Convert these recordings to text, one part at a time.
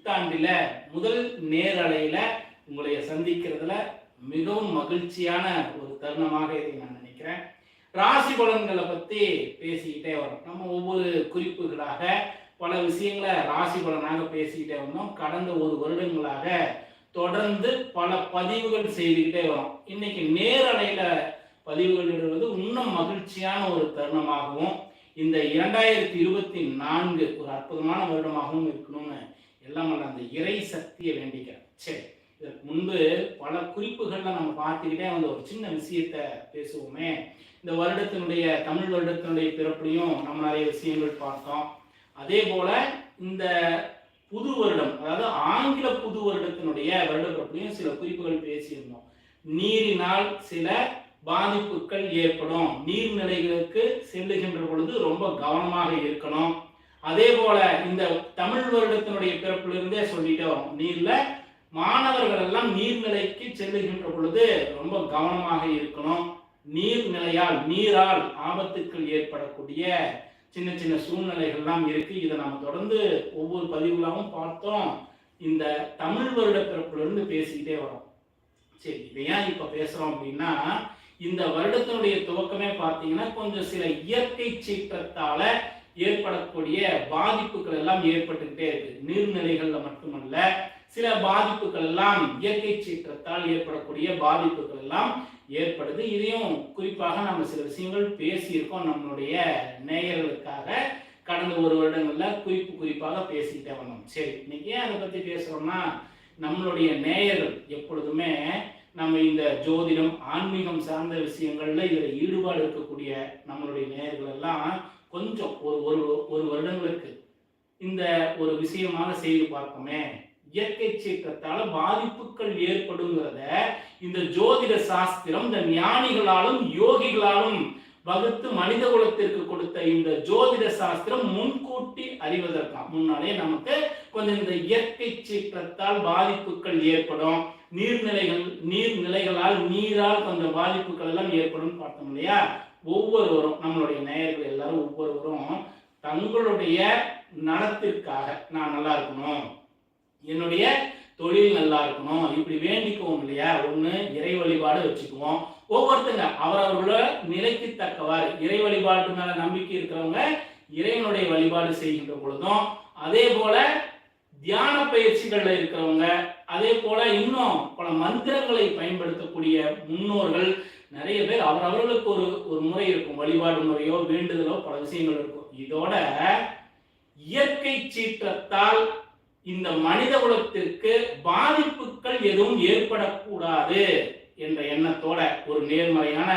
புத்தாண்டில முதல் நேரலையில உங்களை சந்திக்கிறதுல மிகவும் மகிழ்ச்சியான ஒரு தருணமாக இதை நான் நினைக்கிறேன். ராசி பலன்களை பத்தி பேசிக்கிட்டே வரோம். நம்ம ஒவ்வொரு குறிப்புகளாக பல விஷயங்களை ராசி பலனாக பேசிக்கிட்டே வந்தோம். கடந்த ஒரு வருடங்களாக தொடர்ந்து பல பதிவுகள் செய்துக்கிட்டே வரோம். இன்னைக்கு நேரலையில பதிவுகள் இடுவது இன்னும் மகிழ்ச்சியான ஒரு தருணமாகவும் இந்த 2024 ஒரு அற்புதமான வருடமாகவும் இருக்கணும்னு எல்லாம் அந்த இறை சக்தியை வேண்டிக்கிறேன். சரி, இதற்கு முன்பு பல குறிப்புகள்ல நம்ம பார்த்துக்கிட்டே வந்து ஒரு சின்ன விஷயத்த பேசுவோமே. இந்த வருடத்தினுடைய தமிழ் வருடத்தினுடைய பிறப்புலையும் நம்ம நிறைய விஷயங்கள் பார்த்தோம். அதே போல இந்த புது வருடம், அதாவது ஆங்கில புது வருடத்தினுடைய வருட பிறப்புலையும் சில குறிப்புகள் பேசியிருந்தோம். நீரினால் சில பாதிப்புகள் ஏற்படும், நீர்நிலைகளுக்கு செல்லுகின்ற பொழுது ரொம்ப கவனமாக இருக்கணும். அதே போல இந்த தமிழ் வருடத்தினுடைய பிறப்பிலிருந்தே சொல்லிட்டே வரும், நீர்ல மாணவர்கள் எல்லாம் நீர்நிலைக்கு செல்லுகின்ற பொழுது ரொம்ப கவனமாக இருக்கணும். நீரால் ஆபத்துக்கள் ஏற்படக்கூடிய சின்ன சின்ன சூழ்நிலைகள்லாம் இருக்கு. இதை நம்ம தொடர்ந்து ஒவ்வொரு பதிவுகளாகவும் பார்த்தோம். இந்த தமிழ் வருட பிறப்பிலிருந்து பேசிக்கிட்டே வரோம். சரி, இதை ஏன் இப்ப பேசுறோம் அப்படின்னா, இந்த வருடத்தினுடைய துவக்கமே பார்த்தீங்கன்னா கொஞ்சம் சில இயற்கை சீற்றத்தால ஏற்படக்கூடிய பாதிப்புகள் எல்லாம் ஏற்பட்டுக்கிட்டே இருக்கு. நீர்நிலைகள்ல மட்டுமல்ல, சில பாதிப்புகள் எல்லாம் இயற்கை சீற்றத்தால் ஏற்படக்கூடிய பாதிப்புகள் எல்லாம் ஏற்படுது. இதையும் குறிப்பாக நம்ம சில விஷயங்கள் பேசியிருக்கோம் நம்மளுடைய நேயர்களுக்காக. கடந்த ஒரு வருடங்கள்ல குறிப்பாக பேசிக்கிட்டே வந்தோம். சரி, இன்னைக்கு ஏன் அதை பத்தி பேசுறோம்னா, நம்மளுடைய நேயர்கள் எப்பொழுதுமே நம்ம இந்த ஜோதிடம் ஆன்மீகம் சார்ந்த விஷயங்கள்ல இதுல ஈடுபாடு இருக்கக்கூடிய நம்மளுடைய நேயர்கள் எல்லாம் கொஞ்சம் ஒரு வருடங்களுக்கு இந்த ஒரு விஷயமாக செய்து பார்ப்போமே. இயற்கை சீற்றத்தால பாதிப்புகள் ஏற்படுங்கிறத இந்த ஜோதிட சாஸ்திரம் இந்த ஞானிகளாலும் யோகிகளாலும் வகுத்து மனித குலத்திற்கு கொடுத்த இந்த ஜோதிட சாஸ்திரம் முன்கூட்டி அறிவதற்காக முன்னாலே நமக்கு கொஞ்சம் இந்த இயற்கை சீற்றத்தால் பாதிப்புகள் ஏற்படும், நீர்நிலைகளால் நீரால் கொஞ்சம் பாதிப்புகள் எல்லாம் ஏற்படும் பார்த்தோம் இல்லையா. ஒவ்வொருவரும் நம்மளுடைய நேயர்கள் எல்லாரும் ஒவ்வொருவரும் தங்களுடைய நலத்திற்காக நான் நல்லா இருக்கணும், என்னுடைய தொழில் நல்லா இருக்கணும், இப்படி வேண்டிக்குவோம் இல்லையா. ஒண்ணு இறை வழிபாடு வச்சுக்குவோம். ஒவ்வொருத்தங்க அவரவர்களோட நிலைக்கு தக்கவாறு இறை வழிபாட்டு மேல நம்பிக்கை இருக்கிறவங்க இறைவனுடைய வழிபாடு செய்கின்ற பொழுதும், அதே போல தியான பயிற்சிகள்ல இருக்கிறவங்க, அதே போல இன்னும் பல மந்திரங்களை பயன்படுத்தக்கூடிய முன்னோர்கள் நிறைய பேர் அவர்களுக்கு ஒரு முறை இருக்கும், வழிபாடு முறையோ வேண்டுதலோ பல விஷயங்கள் இருக்கும். இதோட இயற்கை சீற்றத்தால் இந்த மனித குலத்திற்கு பாதிப்புகள் எதுவும் ஏற்படக்கூடாது என்ற எண்ணத்தோட ஒரு நேர்மறையான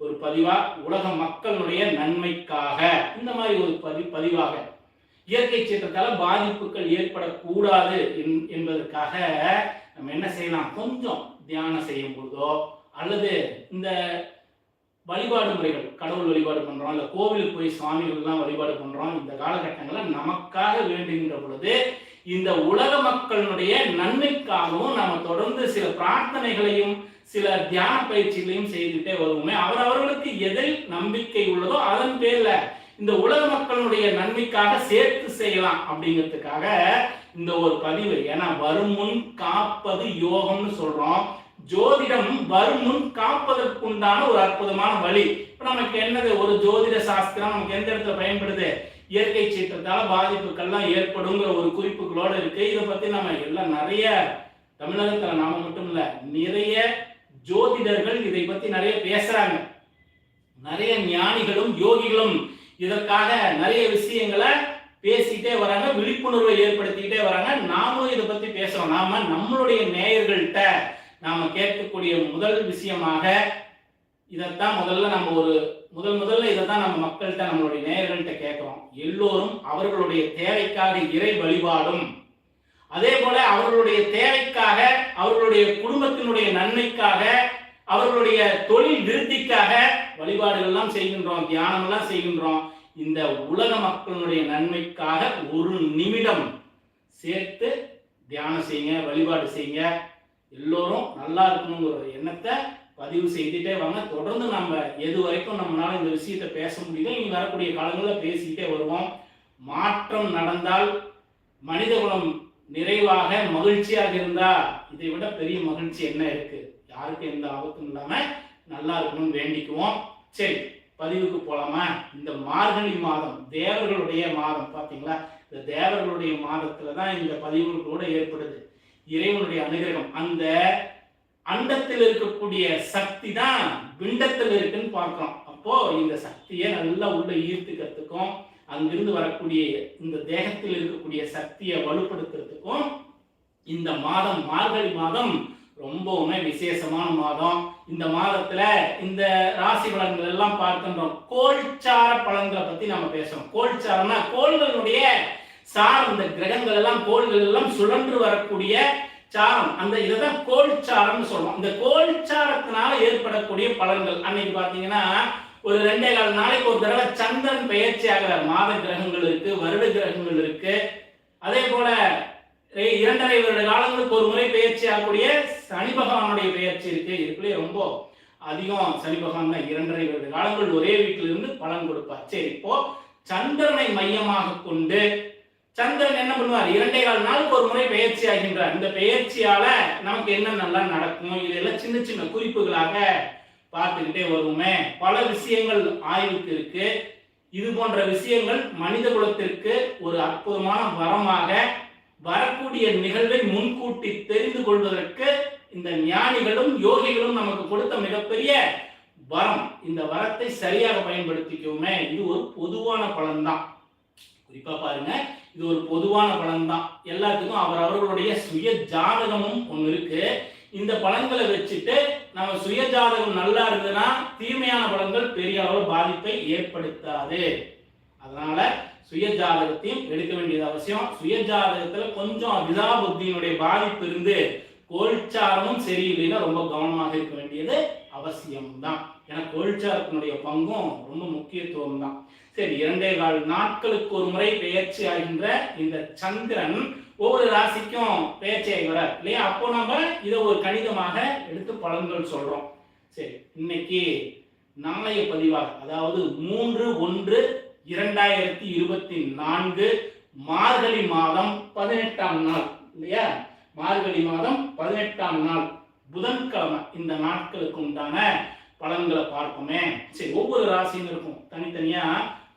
ஒரு பதிவா, உலக மக்களுடைய நன்மைக்காக இந்த மாதிரி ஒரு பதிவாக இயற்கை சீற்றத்தால பாதிப்புகள் ஏற்படக்கூடாது என்பதற்காக நம்ம என்ன செய்யலாம், கொஞ்சம் தியானம் செய்யும் பொழுதோ அல்லது இந்த வழிபாடு முறைகள், கடவுள் வழிபாடு பண்றோம், இல்ல கோவிலுக்கு போய் சுவாமிகள் எல்லாம் வழிபாடு பண்றோம், இந்த காலகட்டங்கள்ல நமக்காக வேண்டுகின்ற பொழுது இந்த உலக மக்களுடைய நன்மைக்காகவும் நம்ம தொடர்ந்து சில பிரார்த்தனைகளையும் சில தியான பயிற்சிகளையும் செய்துட்டே வருவோமே. அவர்களுக்கு எதில் நம்பிக்கை உள்ளதோ அதன் பேர்ல இந்த உலக மக்களுடைய நன்மைக்காக சேர்த்து செய்யலாம் அப்படிங்கிறதுக்காக இந்த ஒரு பதிவு. ஏன்னா வரும் முன் காப்பது யோகம்னு சொல்றோம். ஜோதிடம் வரும் முன் காப்பதற்குண்டான ஒரு அற்புதமான வழி. இப்ப நமக்கு என்னது, ஒரு ஜோதிட சாஸ்திரம் நமக்கு எந்த இடத்துல பயன்படுது, இயற்கை சீற்றத்தால பாதிப்புகள்லாம் ஏற்படுங்கிற ஒரு குறிப்புகளோடு இருக்கு. இதை பத்தி நம்ம எல்லாம் நிறைய தமிழகத்துல நாம மட்டும் இல்ல, நிறைய ஜோதிடர்கள் இதை பத்தி நிறைய பேசுறாங்க. நிறைய ஞானிகளும் யோகிகளும் இதற்காக நிறைய விஷயங்களை பேசிட்டே வராங்க, விழிப்புணர்வை ஏற்படுத்திக்கிட்டே வராங்க. நாமும் இதை பத்தி பேசுறோம். நாம நம்மளுடைய நேயர்கள்ட்ட நாம கேட்கக்கூடிய முதல் விஷயமாக இதைத்தான் முதல்ல இதைத்தான் நம்ம மக்கள்கிட்ட நம்மளுடைய நேயர்கள்ட்ட கேட்கிறோம். எல்லோரும் அவர்களுடைய தேவைக்காக இறை வழிபாடும், அதே போல அவர்களுடைய தேவைக்காக, அவர்களுடைய குடும்பத்தினுடைய நன்மைக்காக, அவர்களுடைய தொழில் விருத்திக்காக வழிபாடுகள் எல்லாம் செய்கின்றோம், தியானம் எல்லாம் செய்கின்றோம். இந்த உலக மக்களுடைய நன்மைக்காக ஒரு நிமிடம் சேர்த்து தியானம் செய்யுங்க, வழிபாடு செய்யுங்க. எல்லோரும் நல்லா இருக்கணுங்கிற எண்ணத்தை பதிவு செய்துட்டே வாங்க. தொடர்ந்து நம்ம எது வரைக்கும் நம்மளால இந்த விஷயத்தை பேச முடியுதோ இனி வரக்கூடிய காலங்களில் பேசிக்கிட்டே வருவோம். மாற்றம் நடந்தால் மனித குலம் நிறைவாக மகிழ்ச்சியாக இருந்தா இதை விட பெரிய மகிழ்ச்சி என்ன இருக்கு? யாருக்கு எந்த ஆபத்தும் இல்லாம நல்லா இருக்கணும்னு வேண்டிக்குவோம். சரி, பதிவுக்கு போலாமா? இந்த மார்கழி மாதம் தேவர்களுடைய மாதம் பாத்தீங்களா? இந்த தேவர்களுடைய மாதத்துலதான் இந்த பதிவுகள் கூட ஏற்படுது. இறைவனுடைய அனுகிரகம், அந்த அண்டத்தில் இருக்கக்கூடிய சக்தி தான் பிண்டத்தில் இருக்குன்னு பார்க்கிறோம். அப்போ இந்த சக்தியை நல்லா உள்ள ஈர்த்துக்கிறதுக்கும் அங்கிருந்து வரக்கூடிய இந்த தேகத்தில் இருக்கக்கூடிய சக்தியை வலுப்படுத்துறதுக்கும் இந்த மாதம் மார்கழி மாதம் ரொம்பவுமே விசேஷமான மாதம். இந்த மாதத்துல இந்த ராசி பலன்கள் எல்லாம் பார்க்கின்றோம். கோல்சார பலன்களை பத்தி நம்ம பேசுறோம். கோல்சாரம்னா கோள்களுடைய சாரம், இந்த கிரகங்கள் எல்லாம் கோள்கள் எல்லாம் சுழன்று வரக்கூடிய சாரம், அந்த இதுதான் கோல்சாரம்னு சொல்லுவோம். இந்த கோல்சாரத்தினால ஏற்படக்கூடிய பலன்கள் அன்னைக்கு பாத்தீங்கன்னா ஒரு 2.25 நாளைக்கு ஒரு தடவை சந்திரன் பெயர்ச்சி ஆகிறார். மாத கிரகங்கள் இருக்கு, வருட கிரகங்கள் இருக்கு. அதே போல 2.5 வருட காலங்களுக்கு ஒரு முறை பெயர்ச்சி ஆகக்கூடிய சனி பகவானுடைய பெயர்ச்சி இருக்கு. இதுக்குள்ளே ரொம்ப அதிகம் சனி பகவான் தான் 2.5 வருட காலங்கள் ஒரே வீட்டில இருந்து பலன் கொடுப்பார். சரி, இப்போ சந்திரனை மையமாக கொண்டு சந்திரன் என்ன பண்ணுவார்? 2.25 நாளுக்கு ஒரு முறை பெயர்ச்சி ஆகின்றார். இந்த பெயர்ச்சியால நமக்கு என்ன நல்லா நடக்கும், இதெல்லாம் சின்ன சின்ன குறிப்புகளாக பார்த்துக்கிட்டே வருவோமே. பல விஷயங்கள் ஆய்வுக்கு இருக்கு. இது போன்ற விஷயங்கள் மனித குலத்திற்கு ஒரு அற்புதமான வரமாக, வரக்கூடிய நிகழ்வை முன்கூட்டி தெரிந்து கொள்வதற்கு இந்த ஞானிகளும் யோகிகளும் நமக்கு கொடுத்த மிகப்பெரிய வரம். இந்த வரத்தை சரியாக பயன்படுத்திக்கோமே. இது ஒரு பொதுவான பலன் தான். குறிப்பா பாருங்க, இது ஒரு பொதுவான பலன் தான். எல்லாத்துக்கும் அவர்களுடைய சுய ஜாதகமும் ஒன்று இருக்கு. இந்த பலன்களை வச்சுட்டு நம்ம சுய ஜாதகம் நல்லா இருந்ததுன்னா தீமையான பலன்கள் பெரிய அளவு பாதிப்பை ஏற்படுத்தாது. அதனால சுய ஜாதகத்தையும் எடுக்க வேண்டியது அவசியம். சுய ஜாதகத்துல கொஞ்சம் விதா புத்தியினுடைய பாதிப்பு இருந்து கோல்சாரமும் சரியில்லைன்னா ரொம்ப கவனமாக இருக்க வேண்டியது அவசியம்தான். ஏன்னா கோல்சாரத்தினுடைய பங்கும் ரொம்ப முக்கியத்துவம் தான். சரி, 2.25 நாட்களுக்கு ஒரு முறை பெயர்ச்சி ஆகின்ற இந்த சந்திரன் ஒவ்வொரு ராசிக்கும் பெயர்ச்சி ஆகிறார் இல்லையா? அப்போ நம்ம இதை ஒரு கணிதமாக எடுத்து பலன்கள் சொல்றோம். சரி, இன்னைக்கு நாளைய பதிவாக, அதாவது 3/1/2024 மார்கழி மாதம் 18ஆம் நாள் இல்லையா? மார்கழி மாதம் 18ஆம் நாள் புதன்கிழமை. இந்த நாட்களுக்கு உண்டான பலன்களை பார்ப்போமே. சரி, ஒவ்வொரு ராசியினருக்கும் தனித்தனியா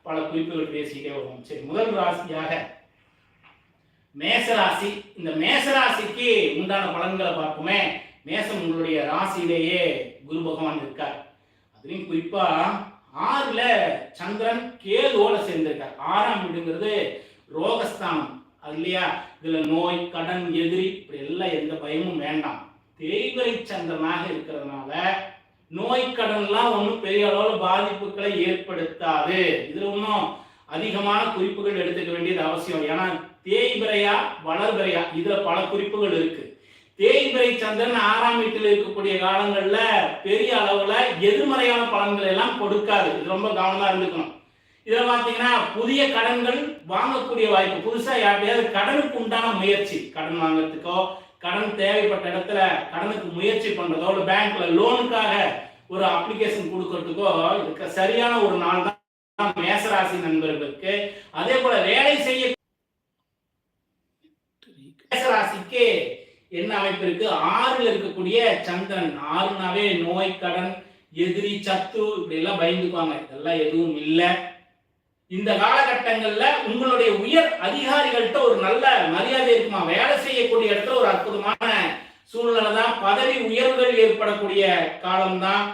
பல குறிப்புகள் பேசிட்டே வருவோம். சரி, முதல் ராசியாக மேசராசி. இந்த மேசராசிக்கு உண்டான பலன்களை பார்ப்போமே. மேசம் உங்களுடைய ராசியிலேயே குரு பகவான் இருக்கார். அதுலயும் குறிப்பா 6ல சந்திரன் கேதுவோட சேர்ந்திருக்கார். 6ஆம் வீடுங்கிறது ரோகஸ்தானம் அது இல்லையா? இதுல நோய், கடன், எதிரி இப்படி எல்லாம் எந்த பயமும் வேண்டாம். தேய்பிறை சந்திரனாக இருக்கிறதுனால நோய் கடன்லாம் ஒன்றும் பெரிய அளவுல பாதிப்புகளை ஏற்படுத்தாது. இதுல ஒன்றும் அதிகமான குறிப்புகள் எடுத்துக்க வேண்டியது அவசியம். ஏன்னா தேய்பிறையா வளர்பிறையா இதுல பல குறிப்புகள் இருக்கு. தேய்பிறை சந்திரன் 6ஆம் வீட்டில் இருக்கக்கூடிய காலங்கள்ல பெரிய அளவுல எதிர்மறையான பலன்கள் எல்லாம் கொடுக்காது. இது ரொம்ப கவனமா இருந்துக்கணும். இதுல பாத்தீங்கன்னா புதிய கடன்கள் வாங்கக்கூடிய வாய்ப்பு, புதுசா யார்ட்டையாவது கடனுக்கு உண்டான முயற்சி, கடன் வாங்குறதுக்கோ கடன் தேவைப்பட்ட இடத்துல கடனுக்கு முயற்சி பண்றதோ இல்ல பேங்க்ல லோனுக்காக ஒரு அப்ளிகேஷன் கொடுக்கறதுக்கோ இதுக்கு சரியான ஒரு நாள் தான் மேசராசி நண்பர்களுக்கு. அதே போல வேலை செய்ய மேசராசிக்கு என்ன அமைப்பு இருக்கு? 6ல் இருக்கக்கூடிய சந்திரன், 6னாவே நோய், கடன், எதிரி, சத்து இப்படி எல்லாம் பயந்துக்குவாங்க. இதெல்லாம் எதுவும் இல்லை. இந்த காலகட்டங்கள்ல உங்களுடைய உயர் அதிகாரிகள்கிட்ட ஒரு நல்ல மரியாதை இருக்குமா? வேலை செய்யக்கூடிய இடத்துல ஒரு அற்புதமான சூழ்நிலை தான். பதவி உயர்வுகள் ஏற்படக்கூடிய காலம்தான்.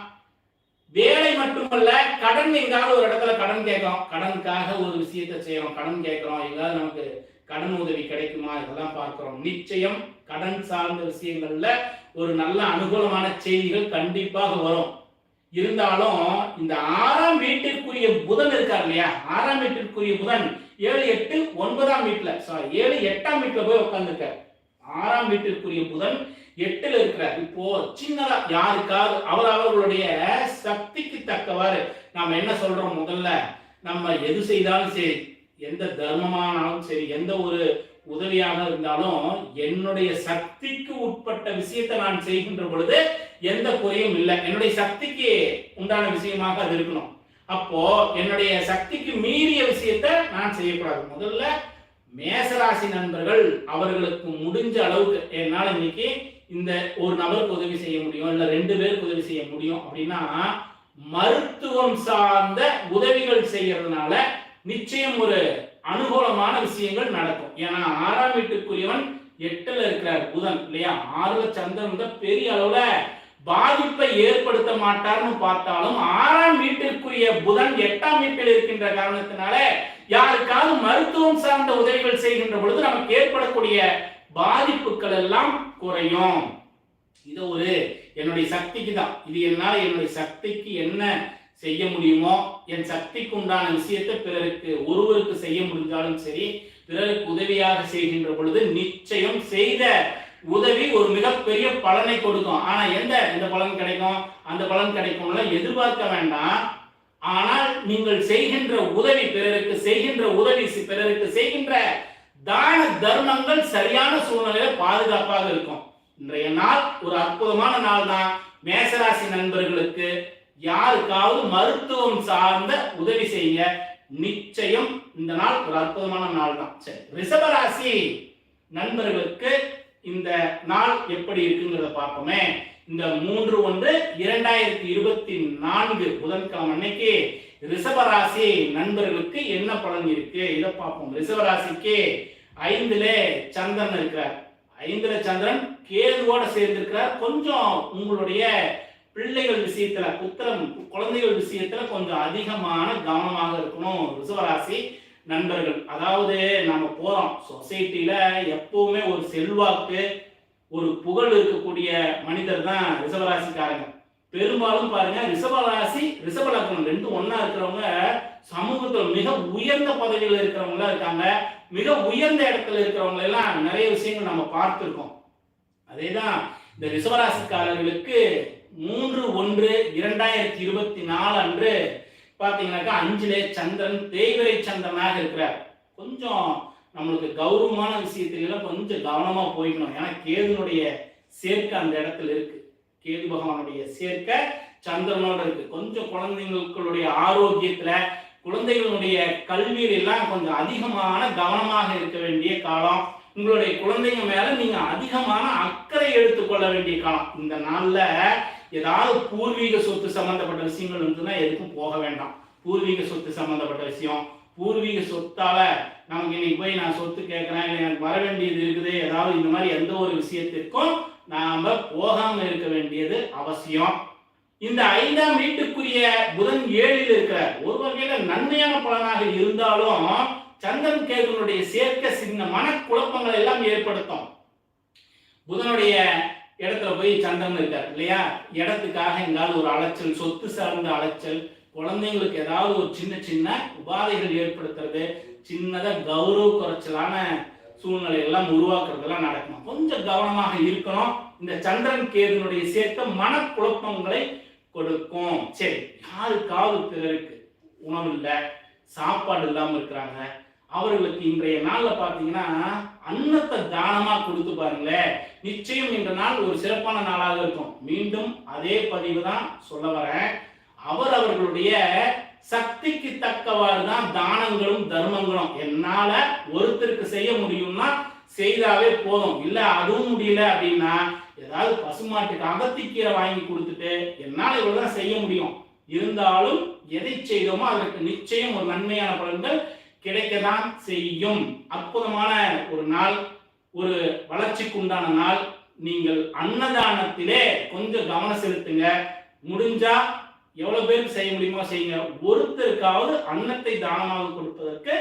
வேலை மட்டுமல்ல, கடன் எங்காவது ஒரு இடத்துல கடன் கேட்கிறோம், கடனுக்காக ஒரு விஷயத்தை செய்யறோம், கடன் கேட்கிறோம், எங்காவது நமக்கு கடன் உதவி கிடைக்குமா, இதெல்லாம் பார்க்கிறோம். நிச்சயம் கடன் சார்ந்த விஷயங்கள்ல ஒரு நல்ல அனுகூலமான செய்திகள் கண்டிப்பாக வரும். இருந்தாலும் இந்த 6ஆம் வீட்டிற்குரிய புதன் இருக்கார் இல்லையா? 6ஆம் வீட்டிற்குரிய புதன் 7, 8, 9ஆம் வீட்டுல 7, 8ஆம் வீட்டுல போய் உட்கார்ந்துருக்கார். 6ஆம் வீட்டிற்குரிய புதன் 8ல் இருக்கிறார். இப்போ சின்னதா யாருக்காவது அவர்களுடைய சக்திக்கு தக்கவாறு நாம என்ன சொல்றோம்? முதல்ல நம்ம எது செய்தாலும் சரி, எந்த தர்மமானாலும் சரி, எந்த ஒரு உதவியாக இருந்தாலும் என்னுடைய சக்திக்கு உட்பட்ட விஷயத்தை நான் செய்கின்ற பொழுது எந்த குறையும் இல்லை. என்னுடைய சக்திக்கு உண்டான விஷயமாக அது இருக்கணும். அப்போ என்னுடைய சக்திக்கு மீறிய விஷயத்தை நான் செய்யக்கூடாது. முதல்ல மேசராசி நண்பர்கள் அவர்களுக்கு முடிஞ்ச அளவுக்கு என்னால் இன்னைக்கு இந்த ஒரு நபருக்கு உதவி செய்ய முடியும், இல்ல 2 பேருக்கு உதவி செய்ய முடியும் அப்படின்னா மருத்துவம் சார்ந்த உதவிகள் செய்யறதுனால நிச்சயம் ஒரு அனுகூலமான விஷயங்கள் நடக்கும். ஏன்னா 6ஆம் வீட்டுக்குரியவன் 8ல இருக்கிறார் புதன் இல்லையா. 6ல சந்திரன் பெரிய அளவுல பாதிப்பை ஏற்படுத்த மாட்டார்னு பார்த்தாலும் 6ஆம் வீட்டிற்குரிய புதன் 8ஆம் வீட்டில் இருக்கின்ற காரணத்தினால யாருக்காவது மருத்துவம் சார்ந்த உதவிகள் செய்கின்ற பொழுது நமக்கு ஏற்படக்கூடிய பாதிப்புகள் எல்லாம் குறையும். இது ஒரு என்னுடைய சக்திக்கு தான். இது என்னால் என்னுடைய சக்திக்கு என்ன செய்ய முடியுமோ, என் சக்திக்கு உண்டான விஷயத்தை பிறருக்கு ஒருவருக்கு செய்ய முடிஞ்சாலும் சரி, பிறருக்கு உதவியாக செய்கின்ற பொழுது நிச்சயம் செய்த உதவி ஒரு மிகப்பெரிய பலனை கொடுக்கும். ஆனா எந்த பலன் கிடைக்கும், அந்த பலன் கிடைக்கும்ல எதிர்பார்க்க வேண்டாம். ஆனால் நீங்கள் செய்கின்ற உதவி, பிறருக்கு செய்கின்ற உதவி, பிறருக்கு செய்கின்ற தான தர்மங்கள் சரியான சூழ்நிலையில பாதுகாப்பாக இருக்கும். இன்றைய நாள் ஒரு அற்புதமான நாள் தான். மேசராசி நண்பர்களுக்கு யாருக்காவது மருத்துவம் சார்ந்த உதவி செய்ய நிச்சயம் இந்த நாள் ஒரு அற்புதமான நாள் தான். சரி, ரிஷபராசி நண்பர்களுக்கு இந்த நாள் எப்படி இருக்குங்கிறத பார்ப்போமே. இந்த 3/1/2024 புதன்கிழமை அன்னைக்கு ரிஷபராசி நண்பர்களுக்கு என்ன பலன் இருக்கு இதை பார்ப்போம். ரிஷபராசிக்கு 5ல சந்திரன் இருக்கிறார். 5ல சந்திரன் கேதுவோட சேர்ந்திருக்கிறார். கொஞ்சம் உங்களுடைய பிள்ளைகள் விஷயத்துல, குழந்தைகள் விஷயத்துல கொஞ்சம் அதிகமான கவனமாக இருக்கணும் ரிஷபராசி நண்பர்கள். அதாவது நம்ம போறோம் சொசைட்டில எப்பவுமே ஒரு செல்வாக்கு, ஒரு புகழ் இருக்கக்கூடிய மனிதர் தான் ரிஷபராசிக்காரங்க. பெரும்பாலும் பாருங்க ரிஷபராசி ரிஷப லக்னம் 2 ஒண்ணா இருக்கிறவங்க சமூகத்துல மிக உயர்ந்த பதவியில் இருக்கிறவங்களா இருக்காங்க. மிக உயர்ந்த இடத்துல இருக்கிறவங்க எல்லாம் நிறைய விஷயங்கள் நம்ம பார்த்திருக்கோம். அதேதான் இந்த ரிஷபராசிக்காரர்களுக்கு 3/1/2024 அன்று பாத்தீங்கன்னாக்கா 5லே சந்திரன் தேய்பிறை சந்திரனாக இருக்கிறார். கொஞ்சம் நம்மளுக்கு கௌரவமான விஷயத்திலாம் கொஞ்சம் கவனமா போய்க்கணும். ஏன்னா கேதுனுடைய சேர்க்கை அந்த இடத்துல இருக்கு. கேது பகவானுடைய சேர்க்கை சந்திரனோட இருக்கு. கொஞ்சம் குழந்தைங்களுடைய ஆரோக்கியத்துல, குழந்தைகளுடைய கல்வியில எல்லாம் கொஞ்சம் அதிகமான கவனமாக இருக்க வேண்டிய காலம். உங்களுடைய குழந்தைங்க மேல நீங்க அதிகமான அக்கறை எடுத்துக்கொள்ள வேண்டிய காலம். இந்த நாள்ல ஏதாவது பூர்வீக சொத்து சம்பந்தப்பட்ட விஷயங்கள் இருந்துன்னா எதுக்கும் போக வேண்டாம். பூர்வீக சொத்து சம்பந்தப்பட்ட விஷயம், பூர்வீக சொத்தால நமக்கு இன்னைக்கு போய் நான் சொத்து கேட்கிறேன், இல்லை எனக்கு வர வேண்டியது இருக்குது, ஏதாவது இந்த மாதிரி எந்த ஒரு விஷயத்திற்கும் நாம போகாம இருக்க வேண்டியது அவசியம். இந்த 5ஆம் வீட்டுக்குரிய புதன் 7ல் இருக்கிறார். ஒரு வகையில நன்மையான பலனாக இருந்தாலும் சந்திரன் கேதுனுடைய சேர்க்கை சின்ன மனக்குழப்பங்கள் எல்லாம் ஏற்படுத்தும். புதனுடைய இடத்துல போய் சந்திரன் இருக்கார் இல்லையா, இடத்துக்காக எங்காவது ஒரு அலைச்சல், சொத்து சார்ந்த அலைச்சல், குழந்தைங்களுக்கு ஏதாவது ஒரு சின்ன சின்ன உபாதைகள் ஏற்படுத்துறது, சின்னதா கௌரவ குறைச்சலான சூழ்நிலை எல்லாம் உருவாக்குறதெல்லாம் நடக்கும். கொஞ்சம் கவனமாக இருக்கணும். இந்த சந்திரன் கேதுனுடைய சேர்க்கை மனக்குழப்பங்களை கொடுக்கும். சரி, யாருக்காவது பிறருக்கு உணவு இல்லை, சாப்பாடு இல்லாம இருக்கிறாங்க, அவர்களுக்கு இன்றைய நாள்ல பாத்தீங்கன்னா அன்னத்தை தானமா கொடுத்து பாருங்களேன். நிச்சயம் இந்த நாள் ஒரு சிறப்பான நாளாக இருக்கும். மீண்டும் அதே பதிவு தான் சொல்ல வரேன். அவர்களுடைய சக்திக்கு தக்கவாறு தான் தானங்களும் தர்மங்களும். என்னால ஒருத்தருக்கு செய்ய முடியும்னா செய்தாவே போதும். இல்ல அதுவும் முடியல அப்படின்னா ஏதாவது பசுமாட்டுக்கு அகத்திக்கீரை வாங்கி கொடுத்துட்டு என்னால இவ்வளவுதான் செய்ய முடியும், இருந்தாலும் எதை செய்தோமோ அதற்கு நிச்சயம் ஒரு நன்மையான பலன்கள் கிடைக்கதான் செய்யும். அற்புதமான ஒரு நாள், ஒரு வளர்ச்சிக்கு உண்டான நாள். நீங்கள் அன்னதானத்திலே கொஞ்சம் கவனம் செலுத்துங்க. முடிஞ்சா எவ்வளவு பேருக்கு செய்ய முடியுமோ செய்யுங்க. ஒருத்தருக்காவது அன்னத்தை தானமாக கொடுப்பதற்கு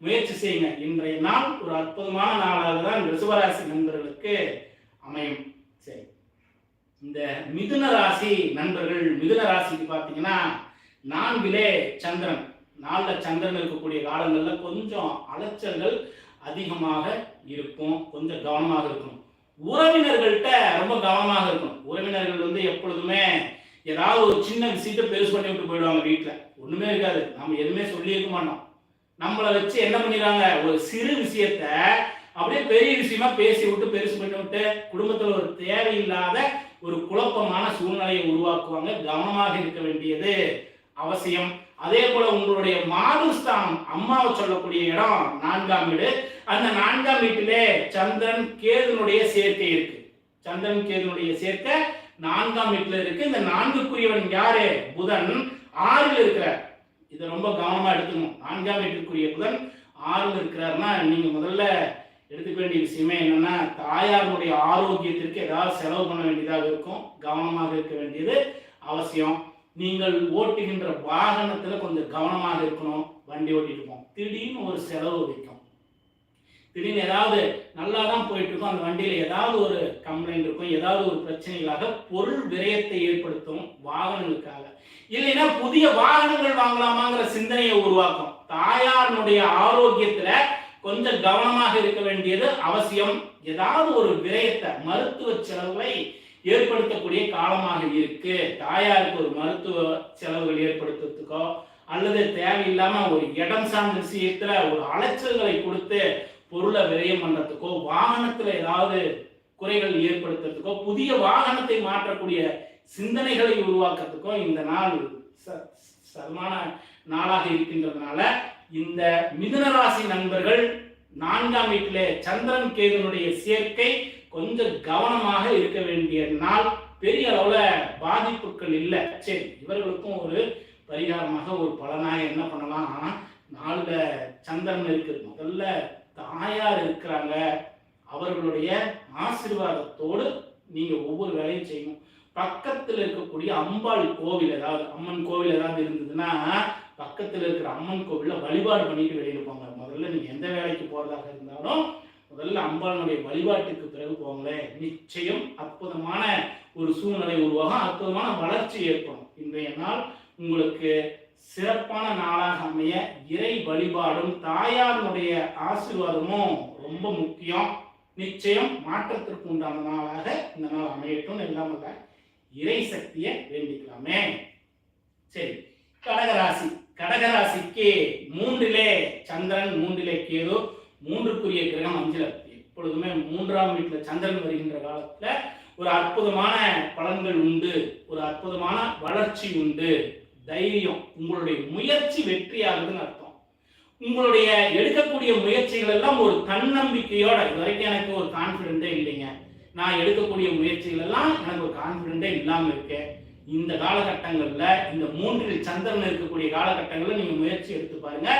முயற்சி செய்யுங்க. இன்றைய நாள் ஒரு அற்புதமான நாளாக தான் ரிஷபராசி நண்பர்களுக்கு அமையும். சரி, இந்த மிதுன ராசி நண்பர்கள், மிதுன ராசிக்கு பார்த்தீங்கன்னா 4லே சந்திரன், 4ல சந்திரன் இருக்கக்கூடிய காலங்கள்ல கொஞ்சம் அலைச்சல்கள் அதிகமாக இருக்கும். கொஞ்சம் கவனமாக இருக்கணும். உறவினர்கள்ட்ட ரொம்ப கவனமாக இருக்கணும். உறவினர்கள் எப்பொழுதுமே ஏதாவது ஒரு சின்ன விஷயத்தை பெருசு பண்ணி விட்டு போயிடுவாங்க. வீட்டில் ஒண்ணுமே இருக்காது, நம்ம எதுவுமே சொல்லி இருக்க மாட்டோம். நம்மளை வச்சு என்ன பண்ணிடுறாங்க, ஒரு சிறு விஷயத்த அப்படியே பெரிய விஷயமா பேசி விட்டு பெருசு பண்ணி விட்டு குடும்பத்தில் ஒரு தேவையில்லாத ஒரு குழப்பமான சூழ்நிலையை உருவாக்குவாங்க. கவனமாக இருக்க வேண்டியது அவசியம். அதே போல உங்களுடைய மாதுஸ்தானம் அம்மாவை சொல்லக்கூடிய இடம் 4ஆம் வீடு. அந்த 4ஆம் வீட்டிலே சந்திரன் கேதுனுடைய சேர்க்கை இருக்கு. சந்திரன் கேதுனுடைய சேர்க்கை 4ஆம் வீட்டுல இருக்கு. இந்த 4க்குரியவன் யாரு? புதன் 6ல் இருக்கிறார். இதை ரொம்ப கவனமா எடுத்துக்கணும். 4ஆம் வீட்டுக்குரிய புதன் 6ல் இருக்கிறாருன்னா நீங்க முதல்ல எடுத்துக்க வேண்டிய விஷயமே என்னன்னா, தாயாருடைய ஆரோக்கியத்திற்கு ஏதாவது செலவு பண்ண வேண்டியதாக இருக்கும். கவனமாக இருக்க வேண்டியது அவசியம். நீங்கள் ஓட்டுகின்ற வாகனத்துல கொஞ்சம் கவனமாக இருக்கணும். வண்டி ஓட்டிட்டு போம், திடீர்னு ஒரு செலவு வைக்கும். திடீர்னு ஏதாவது நல்லா தான் போயிட்டு இருக்கும், அந்த வண்டியில ஏதாவது ஒரு கம்ப்ளைண்ட் இருக்கும், ஏதாவது ஒரு பிரச்சனைகளாக பொருள் விரயத்தை ஏற்படுத்தும் வாகனங்களுக்காக. இல்லைன்னா புதிய வாகனங்கள் வாங்கலாமாங்கிற சிந்தனையை உருவாக்கும். தாயாருடைய ஆரோக்கியத்துல கொஞ்சம் கவனமாக இருக்க வேண்டியது அவசியம். ஏதாவது ஒரு விரயத்தை, மருத்துவ செலவுகளை ஏற்படுத்தக்கூடிய காலமாக இருக்கு. தாயாருக்கு ஒரு மருத்துவ செலவுகள் ஏற்படுத்துறதுக்கோ அல்லது தேவையில்லாம ஒரு இடம் சார்ந்த விஷயத்துல ஒரு அலைச்சல்களை கொடுத்து பொருளை விரயம் பண்றதுக்கோ, வாகனத்துல ஏதாவது குறைகள் ஏற்படுத்துறதுக்கோ, புதிய வாகனத்தை மாற்றக்கூடிய சிந்தனைகளை உருவாக்குறதுக்கோ இந்த நாள் சமமான நாளாக இருக்கின்றதுனால இந்த மிதுன ராசி நண்பர்கள் 4ஆம் வீட்டிலே சந்திரன் கேதுனுடைய சேர்க்கை கொஞ்சம் கவனமாக இருக்க வேண்டிய நாள். பெரிய அளவுல பாதிப்புகள் இல்லை. சரி, இவர்களுக்கும் ஒரு பரிகாரமாக ஒரு பலனாக என்ன பண்ணலாம், 4ல சந்திரன் இருக்கு, முதல்ல தாயார் இருக்கிறாங்க, அவர்களுடைய ஆசீர்வாதத்தோடு நீங்க ஒவ்வொரு வேலையும் செய்யணும். பக்கத்தில் இருக்கக்கூடிய அம்பாள் கோவில், ஏதாவது அம்மன் கோவில் ஏதாவது இருந்ததுன்னா பக்கத்தில் இருக்கிற அம்மன் கோவில்ல வழிபாடு பண்ணிட்டு வெளியில போங்க. முதல்ல நீங்க எந்த வேலைக்கு போறதாக இருந்தாலும் முதல்ல அம்பாளுடைய வழிபாட்டுக்கு பிறகு போங்களேன். நிச்சயம் அற்புதமான ஒரு சூழ்நிலை உருவாகும், அற்புதமான வளர்ச்சி ஏற்படும். இன்றைய நாள் உங்களுக்கு சிறப்பான நாளாக அமைய இறை வழிபாடும் தாயாருடைய ஆசீர்வாதமும் ரொம்ப முக்கியம். நிச்சயம் மாற்றத்திற்கு உண்டான நாளாக இந்த நாள் அமையட்டும். எல்லாம் இறை சக்தியை வேண்டிக்கலாமே. சரி, கடகராசி. கடகராசிக்கு 3லே சந்திரன், 3லே கேது, 3க்குரிய கிரகம் 5ல். எப்பொழுதுமே 3ஆம் வீட்டுல சந்திரன் வருகின்ற காலத்துல ஒரு அற்புதமான பலன்கள் உண்டு, ஒரு அற்புதமான வளர்ச்சி உண்டு, தைரியம், உங்களுடைய முயற்சி வெற்றியாகுதுன்னு அர்த்தம். உங்களுடைய எடுக்கக்கூடிய முயற்சிகள் எல்லாம் ஒரு தன்னம்பிக்கையோட, இதுவரைக்கும் எனக்கு ஒரு கான்பிடென்டே இல்லைங்க, நான் எடுக்கக்கூடிய முயற்சிகள் எல்லாம் எனக்கு ஒரு கான்பிடென்டே இல்லாம இருக்கு, இந்த காலகட்டங்கள்ல இந்த 3ல் சந்திரன் இருக்கக்கூடிய காலகட்டங்கள்ல நீங்க முயற்சி எடுத்து பாருங்க,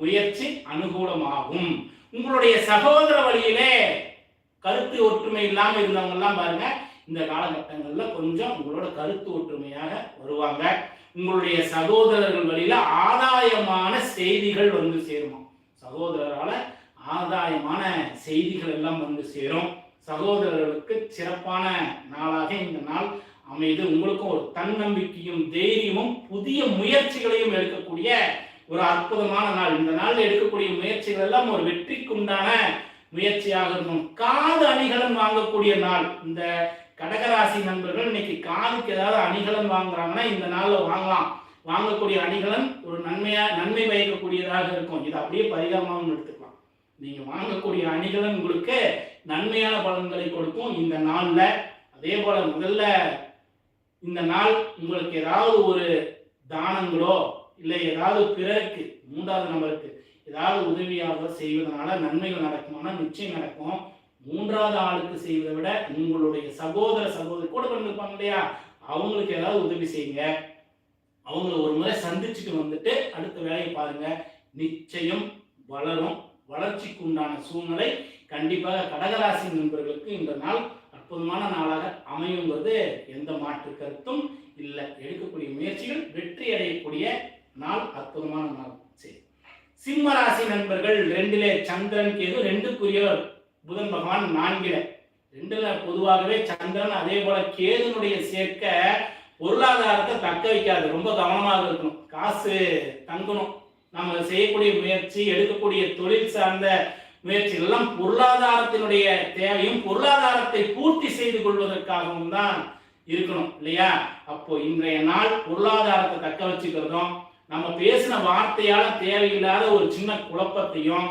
முயற்சி அனுகூலமாகும். உங்களுடைய சகோதர வழியிலே கருத்து ஒற்றுமை இல்லாம இருந்தவங்க எல்லாம் பாருங்க இந்த காலகட்டங்கள்ல கொஞ்சம் உங்களோட கருத்து ஒற்றுமையாக வருவாங்க. உங்களுடைய சகோதரர்கள் வழியில ஆதாயமான செய்திகள் வந்து சேரும். சகோதரரால ஆதாயமான செய்திகள் எல்லாம் வந்து சேரும். சகோதரர்களுக்கு சிறப்பான நாளாக இந்த நாள் அமைது. உங்களுக்கும் ஒரு தன்னம்பிக்கையும் தைரியமும் புதிய முயற்சிகளையும் எடுக்கக்கூடிய ஒரு அற்புதமான நாள். இந்த நாள் எடுக்கக்கூடிய முயற்சிகள் எல்லாம் ஒரு வெற்றிக்கு உண்டான முயற்சியாக இருக்கும். காது அணிகலன் வாங்கக்கூடிய நாள். இந்த கடகராசி நண்பர்கள் இன்னைக்கு காதுக்கு ஏதாவது அணிகலன் வாங்குறாங்கன்னா இந்த நாள்ல வாங்கலாம். வாங்கக்கூடிய அணிகலன் ஒரு நன்மை பயக்கக்கூடியதாக இருக்கும். இது அப்படியே பரிகாரமாகவும் எடுத்துக்கலாம். நீங்க வாங்கக்கூடிய அணிகலன் உங்களுக்கு நன்மையான பலன்களை கொடுக்கும் இந்த நாள்ல. அதே போல முதல்ல இந்த நாள் உங்களுக்கு ஏதாவது ஒரு தானங்களோ இல்லை ஏதாவது பிறருக்கு 3வது நபருக்கு ஏதாவது உதவியாக செய்வதனால நன்மைகள் நடக்குமானா நிச்சயம் நடக்கும். 3வது ஆளுக்கு செய்வதை விட உங்களுடைய சகோதரி கூட பண்ணிருப்பாங்க இல்லையா, அவங்களுக்கு ஏதாவது உதவி செய்யுங்க. அவங்கள ஒரு முறை சந்திச்சுட்டு வந்துட்டு அடுத்த வேலையை பாருங்க. நிச்சயம் வளரும். வளர்ச்சிக்கு உண்டான சூழ்நிலை கண்டிப்பாக கடகராசி நண்பர்களுக்கு இந்த நாள் அற்புதமான நாளாக அமையுங்கிறது எந்த மாற்று கருத்தும் இல்லை. எடுக்கக்கூடிய முயற்சிகள் வெற்றி அடையக்கூடிய நாள், அற்புதமான நாள். சரி, சிம்ம ராசி நண்பர்கள் 2லே சந்திரன் கேது, 2க்குரிய புதன் பகவான் 4ல. 2ல பொதுவாகவே சந்திரன் அதே போல கேதுனுடைய சேர்க்க பொருளாதாரத்தை தக்க வைக்காது. ரொம்ப கவனமாக இருக்கணும். காசு தங்கணும். நம்ம செய்யக்கூடிய முயற்சி, எடுக்கக்கூடிய தொழில் சார்ந்த முயற்சிகள் எல்லாம் பொருளாதாரத்தினுடைய தேவையும் பொருளாதாரத்தை பூர்த்தி செய்து கொள்வதற்காகவும் தான் இருக்கணும் இல்லையா. அப்போ இன்றைய நாள் பொருளாதாரத்தை தக்க வச்சுக்கிறதும், நம்ம பேசின வார்த்தையால தேவையில்லாத ஒரு சின்ன குழப்பத்தையும்,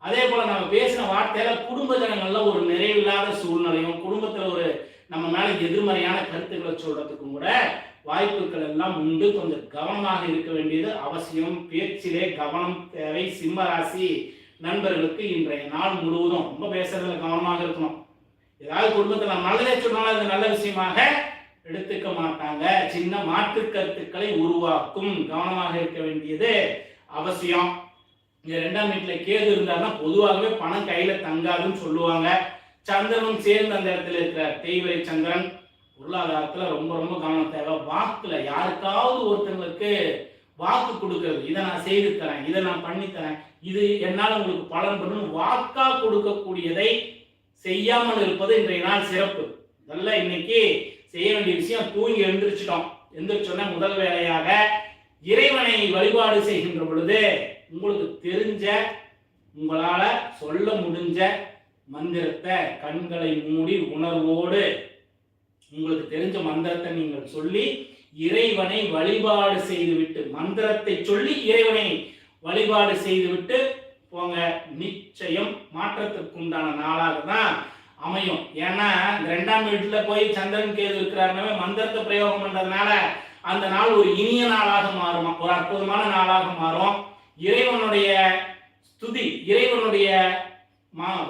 அதே போல நம்ம பேசின வார்த்தையால குடும்ப ஜனங்கள்ல ஒரு நிறைவில்லாத சூழ்நிலையும், குடும்பத்துல ஒரு நம்ம மேல எதிர்மறையான கருத்துக்களை சொல்றதுக்கும் கூட வாய்ப்புகள் எல்லாம் உண்டு. கொஞ்சம் கவனமாக இருக்க வேண்டியது அவசியம். பேச்சிலே கவனம் தேவை. சிம்ம ராசி நண்பர்களுக்கு இன்றைய நாள் முழுவதும் ரொம்ப பேசுறதுல கவனமாக இருக்கணும். ஏதாவது குடும்பத்தில் நல்லதே சொன்னாலும் அது நல்ல விஷயமாக எடுத்துக்க மாட்டாங்க. சின்ன மாற்று கருத்துக்களை உருவாக்கும். கவனமாக இருக்க வேண்டியது அவசியம். இங்க 2ஆம் வீட்டுல கேது இருந்தாருன்னா பொதுவாகவே பணம் கையில தங்காதுன்னு சொல்லுவாங்க. சந்திரனும் சேர்ந்து அந்த இடத்துல இருக்கிற தேய்வரை சந்திரன் பொருளாதாரத்துல ரொம்ப ரொம்ப கவனம் தேவை. வாக்குல யாருக்காவது ஒருத்தங்களுக்கு வாக்கு கொடுக்கறது, இதை நான் செய்து தரேன், இதை நான் பண்ணி தரேன், இது என்னால் உங்களுக்கு பலன் பண்ணணும் வாக்கா கொடுக்கக்கூடியதை செய்யாமல் இருப்பது இன்றைய நாள் சிறப்பு. இதெல்லாம் இன்னைக்கு செய்ய வேண்டிய விஷயம். தூங்கி எழுந்திரிச்சிட்டோம். எந்திரிச்சோன்னா முதல் வேலையாக இறைவனை வழிபாடு செய்கின்ற பொழுது உங்களுக்கு தெரிஞ்ச, உங்களால சொல்ல முடிஞ்ச மந்திரத்தை கண்களை மூடி உணர்வோடு உங்களுக்கு தெரிஞ்ச மந்திரத்தை நீங்கள் சொல்லி இறைவனை வழிபாடு செய்துவிட்டு, மந்திரத்தை சொல்லி இறைவனை வழிபாடு செய்துவிட்டு போங்க. நிச்சயம் மாற்றத்திற்கு உண்டான நாளாக தான் அமையும். ஏன்னா 2ஆம் வீட்டுல போய் சந்திரன் கேது இருக்கிறாருனாவே மந்திரத்தை பிரயோகம் பண்றதுனால அந்த நாள் ஒரு இனிய நாளாக மாறும், ஒரு அற்புதமான நாளாக மாறும். இறைவனுடைய ஸ்துதி, இறைவனுடைய